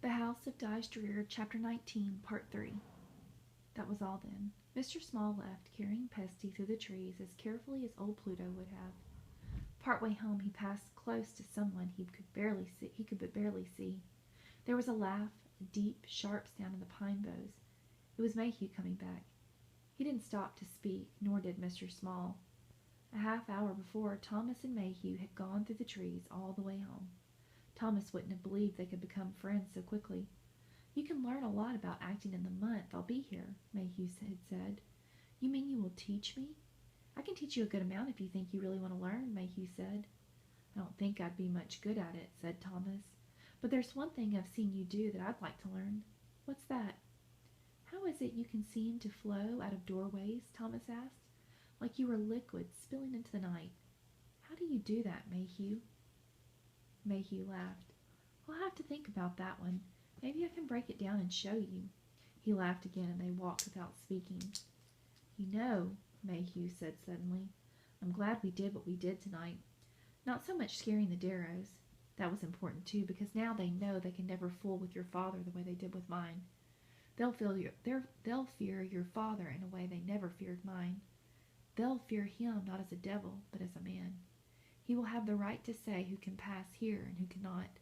The House of Drear, Chapter 19, Part 3. That was all then. Mr. Small left, carrying Pesty through the trees as carefully as old Pluto would have. Part way home he passed close to someone he could but barely see. There was a laugh, a deep, sharp sound in the pine boughs. It was Mayhew coming back. He didn't stop to speak, nor did Mr. Small. A half hour before, Thomas and Mayhew had gone through the trees all the way home. Thomas wouldn't have believed they could become friends so quickly. "You can learn a lot about acting in the month I'll be here," Mayhew had said. "You mean you will teach me?" "I can teach you a good amount if you think you really want to learn," Mayhew said. "I don't think I'd be much good at it," said Thomas. "But there's one thing I've seen you do that I'd like to learn." "What's that?" "How is it you can seem to flow out of doorways?" Thomas asked. "Like you were liquid spilling into the night. How do you do that, Mayhew?" Mayhew laughed. "I'll have to think about that one. Maybe I can break it down and show you." He laughed again, and they walked without speaking. "You know," Mayhew said suddenly, "I'm glad we did what we did tonight. Not so much scaring the Darrows. That was important, too, because now they know they can never fool with your father the way they did with mine. They'll fear your father in a way they never feared mine. They'll fear him not as a devil, but as a man. He will have the right to say who can pass here and who cannot.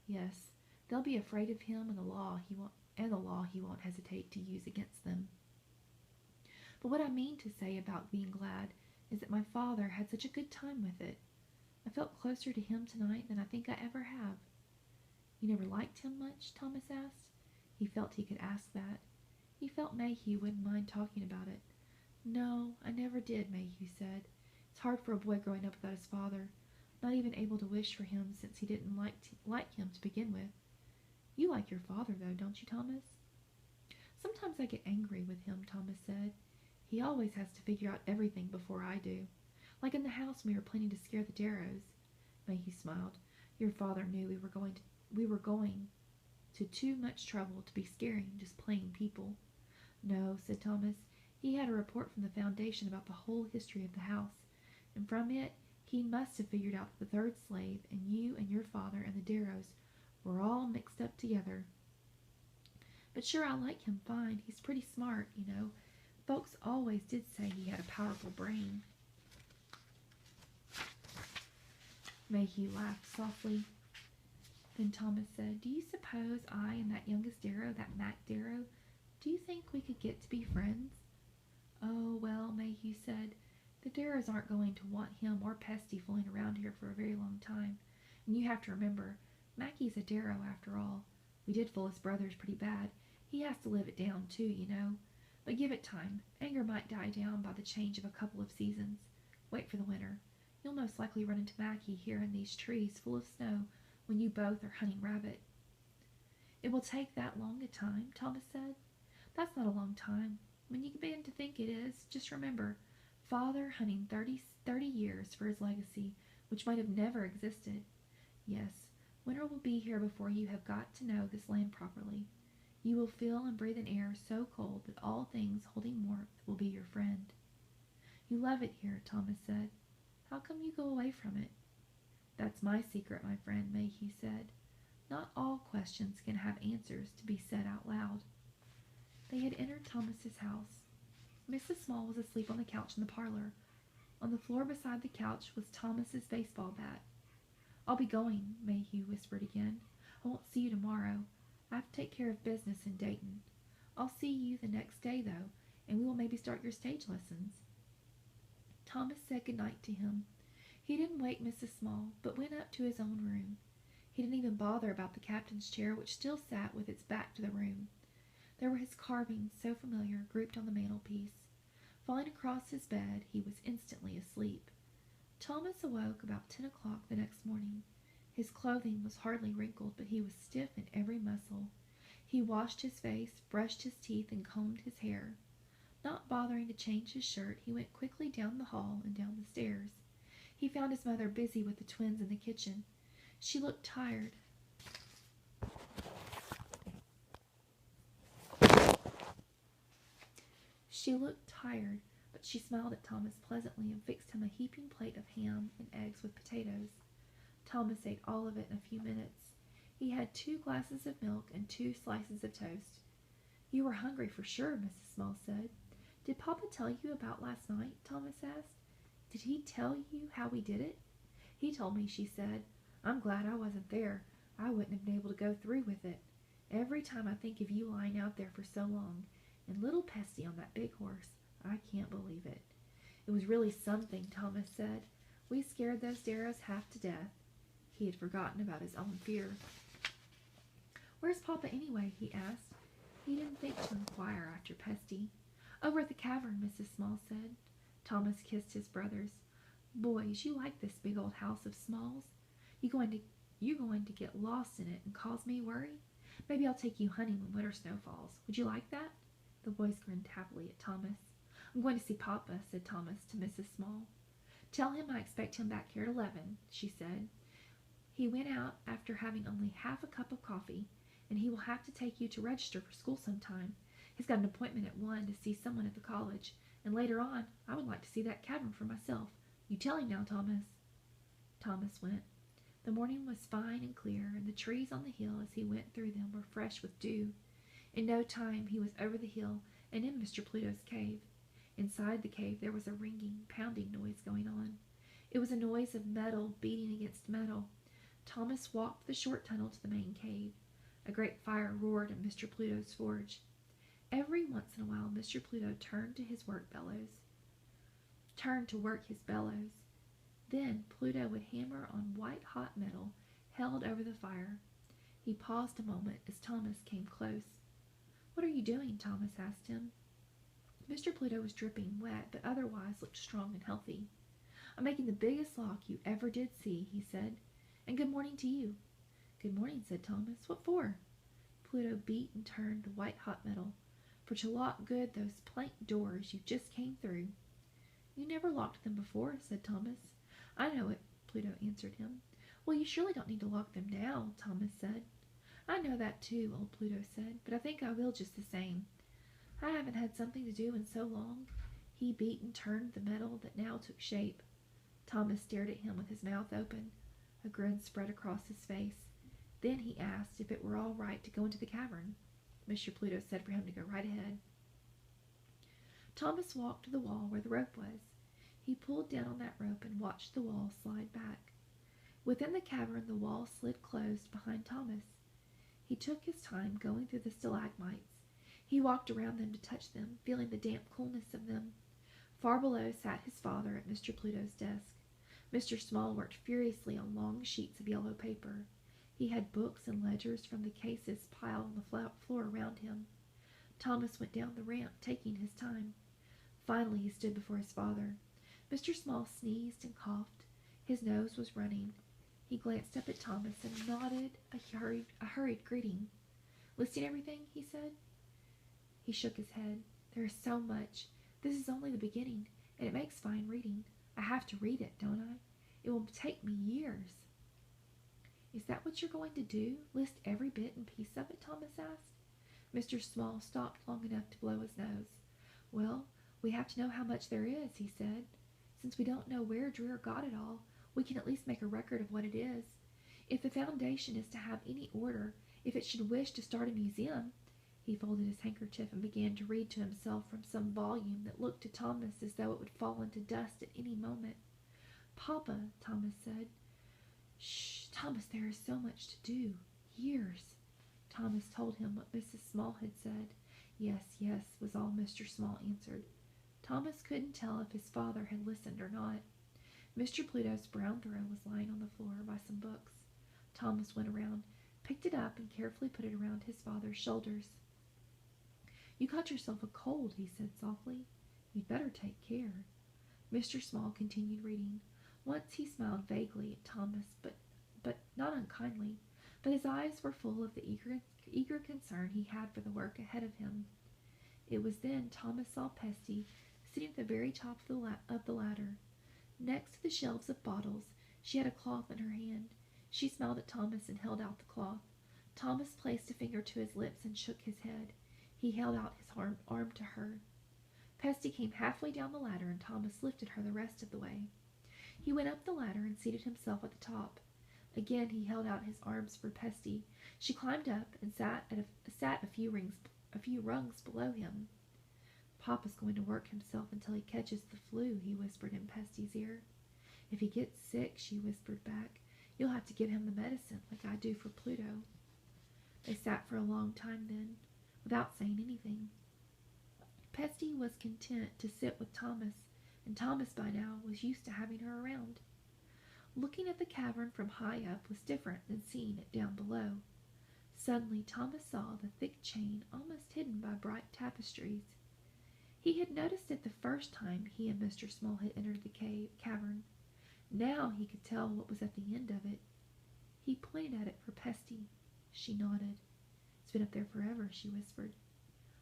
Yes, they'll be afraid of him and the law he won't hesitate to use against them. But what I mean to say about being glad is that my father had such a good time with it. I felt closer to him tonight than I think I ever have." "You never liked him much?" Thomas asked. He felt he could ask that. He felt Mayhew wouldn't mind talking about it. "No, I never did," Mayhew said. "It's hard for a boy growing up without his father, not even able to wish for him since he didn't like him to begin with. You like your father, though, don't you, Thomas?" "Sometimes I get angry with him," Thomas said. "He always has to figure out everything before I do. Like in the house when we were planning to scare the Darrows." Mayhew smiled. "Your father knew we were going to too much trouble to be scaring just plain people." "No," said Thomas. "He had a report from the Foundation about the whole history of the house, and from it he must have figured out that the third slave and you and your father and the Darrows were all mixed up together. But sure, I like him fine. He's pretty smart, you know. Folks always did say he had a powerful brain." Mayhew laughed softly. Then Thomas said, "Do you suppose I and that youngest Darrow, that Mac Darrow, do you think we could get to be friends?" "Oh, well," Mayhew said, "the Darrows aren't going to want him or Pesty fooling around here for a very long time. And you have to remember, Mackie's a Darrow after all. We did fool his brothers pretty bad. He has to live it down, too, you know. But give it time. Anger might die down by the change of a couple of seasons. Wait for the winter. You'll most likely run into Mackie here in these trees full of snow when you both are hunting rabbit." "It will take that long a time?" Thomas said. "That's not a long time. When you begin to think it is, just remember, Father hunting 30 years for his legacy, which might have never existed. Yes, winter will be here before you have got to know this land properly. You will feel and breathe an air so cold that all things holding warmth will be your friend." "You love it here," Thomas said. "How come you go away from it?" "That's my secret, my friend," Mayhew said. "Not all questions can have answers to be said out loud." They had entered Thomas's house. Mrs. Small was asleep on the couch in the parlor. On the floor beside the couch was Thomas's baseball bat. "I'll be going," Mayhew whispered again. "I won't see you tomorrow. I have to take care of business in Dayton. I'll see you the next day, though, and we will maybe start your stage lessons." Thomas said good night to him. He didn't wake Mrs. Small, but went up to his own room. He didn't even bother about the captain's chair, which still sat with its back to the room. There were his carvings, so familiar, grouped on the mantelpiece. Falling across his bed, he was instantly asleep. Thomas awoke about 10 o'clock the next morning. His clothing was hardly wrinkled, but he was stiff in every muscle. He washed his face, brushed his teeth, and combed his hair. Not bothering to change his shirt, he went quickly down the hall and down the stairs. He found his mother busy with the twins in the kitchen. She looked tired. But she smiled at Thomas pleasantly and fixed him a heaping plate of ham and eggs with potatoes. Thomas ate all of it in a few minutes. He had 2 glasses of milk and 2 slices of toast. "You were hungry for sure," Mrs. Small said. "Did Papa tell you about last night?" Thomas asked. "Did he tell you how we did it?" "He told me," she said. "I'm glad I wasn't there. I wouldn't have been able to go through with it. Every time I think of you lying out there for so long, and little Pesty on that big horse, I can't believe it." "It was really something," Thomas said. "We scared those Darrows half to death." He had forgotten about his own fear. "Where's Papa anyway?" he asked. He didn't think to inquire after Pesty. "Over at the cavern," Mrs. Small said. Thomas kissed his brothers. "Boys, you like this big old house of Small's? You going to get lost in it and cause me worry? Maybe I'll take you hunting when winter snow falls. Would you like that?" The boys grinned happily at Thomas. "I'm going to see Papa," said Thomas to Mrs. Small. "Tell him I expect him back here at 11, she said. "He went out after having only half a cup of coffee, and he will have to take you to register for school sometime. He's got an appointment at 1 to see someone at the college, and later on I would like to see that cavern for myself. You tell him now, Thomas." Thomas went. The morning was fine and clear, and the trees on the hill as he went through them were fresh with dew. In no time he was over the hill and in Mr. Pluto's cave. Inside the cave there was a ringing, pounding noise going on. It was a noise of metal beating against metal. Thomas walked the short tunnel to the main cave. A great fire roared in Mr. Pluto's forge. Every once in a while Mr. Pluto turned to work his bellows. Then Pluto would hammer on white-hot metal held over the fire. He paused a moment as Thomas came close. "What are you doing?" Thomas asked him. Mr. Pluto was dripping wet, but otherwise looked strong and healthy. "I'm making the biggest lock you ever did see," he said. "And good morning to you." "Good morning," said Thomas. "What for?" Pluto beat and turned the white-hot metal. "For to lock good those plank doors you just came through." "You never locked them before," said Thomas. "I know it," Pluto answered him. "Well, you surely don't need to lock them now," Thomas said. "I know that too," old Pluto said, "but I think I will just the same. I haven't had something to do in so long." He beat and turned the metal that now took shape. Thomas stared at him with his mouth open. A grin spread across his face. Then he asked if it were all right to go into the cavern. Mr. Pluto said for him to go right ahead. Thomas walked to the wall where the rope was. He pulled down on that rope and watched the wall slide back. Within the cavern the wall slid closed behind Thomas. He took his time going through the stalagmites. He walked around them to touch them, feeling the damp coolness of them. Far below sat his father at Mr. Pluto's desk. Mr. Small worked furiously on long sheets of yellow paper. He had books and ledgers from the cases piled on the floor around him. Thomas went down the ramp, taking his time. Finally he stood before his father. Mr. Small sneezed and coughed. His nose was running. He glanced up at Thomas and nodded a hurried greeting. "Listing everything?" he said. He shook his head. "There is so much. This is only the beginning, and it makes fine reading. I have to read it, don't I? It will take me years." "Is that what you're going to do? List every bit and piece of it?" Thomas asked. Mr. Small stopped long enough to blow his nose. "Well, we have to know how much there is," he said. "Since we don't know where Drear got it all, we can at least make a record of what it is. If the foundation is to have any order, if it should wish to start a museum—" He folded his handkerchief and began to read to himself from some volume that looked to Thomas as though it would fall into dust at any moment. "Papa," Thomas said. "Shh, Thomas, there is so much to do. Years." Thomas told him what Mrs. Small had said. "Yes, yes," was all Mr. Small answered. Thomas couldn't tell if his father had listened or not. Mr. Pluto's brown throw was lying on the floor by some books. Thomas went around, picked it up, and carefully put it around his father's shoulders. "You caught yourself a cold," he said softly. "You'd better take care." Mr. Small continued reading. Once he smiled vaguely at Thomas, but not unkindly. But his eyes were full of the eager concern he had for the work ahead of him. It was then Thomas saw Pesty sitting at the very top of the ladder. Next to the shelves of bottles, she had a cloth in her hand. She smiled at Thomas and held out the cloth. Thomas placed a finger to his lips and shook his head. He held out his arm to her. Pesty came halfway down the ladder, and Thomas lifted her the rest of the way. He went up the ladder and seated himself at the top. Again he held out his arms for Pesty. She climbed up and sat a few rungs below him. "Papa's going to work himself until he catches the flu," he whispered in Pesty's ear. "If he gets sick," she whispered back, "you'll have to give him the medicine like I do for Pluto." They sat for a long time then, without saying anything. Pesty was content to sit with Thomas, and Thomas by now was used to having her around. Looking at the cavern from high up was different than seeing it down below. Suddenly Thomas saw the thick chain almost hidden by bright tapestries. He had noticed it the first time he and Mr. Small had entered the cavern. Now he could tell what was at the end of it. He pointed at it for Pesty. She nodded. "It's been up there forever," she whispered.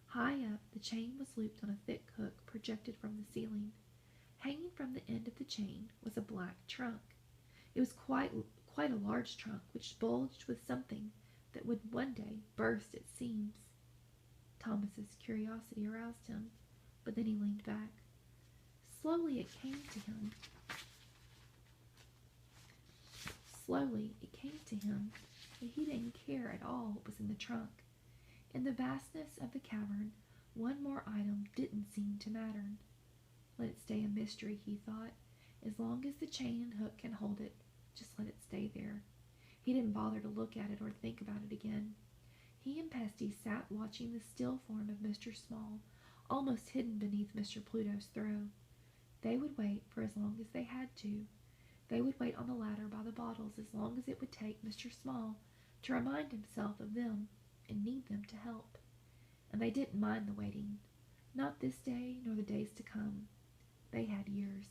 High up, the chain was looped on a thick hook projected from the ceiling. Hanging from the end of the chain was a black trunk. It was quite a large trunk, which bulged with something that would one day burst its seams. Thomas's curiosity aroused him, but then he leaned back. Slowly it came to him that he didn't care at all what was in the trunk. In the vastness of the cavern, one more item didn't seem to matter. Let it stay a mystery, he thought. As long as the chain and hook can hold it, just let it stay there. He didn't bother to look at it or think about it again. He and Pesty sat watching the still form of Mr. Small, almost hidden beneath Mr. Pluto's throw. They would wait for as long as they had to. They would wait on the ladder by the bottles as long as it would take Mr. Small to remind himself of them and need them to help. And they didn't mind the waiting. Not this day nor the days to come. They had years.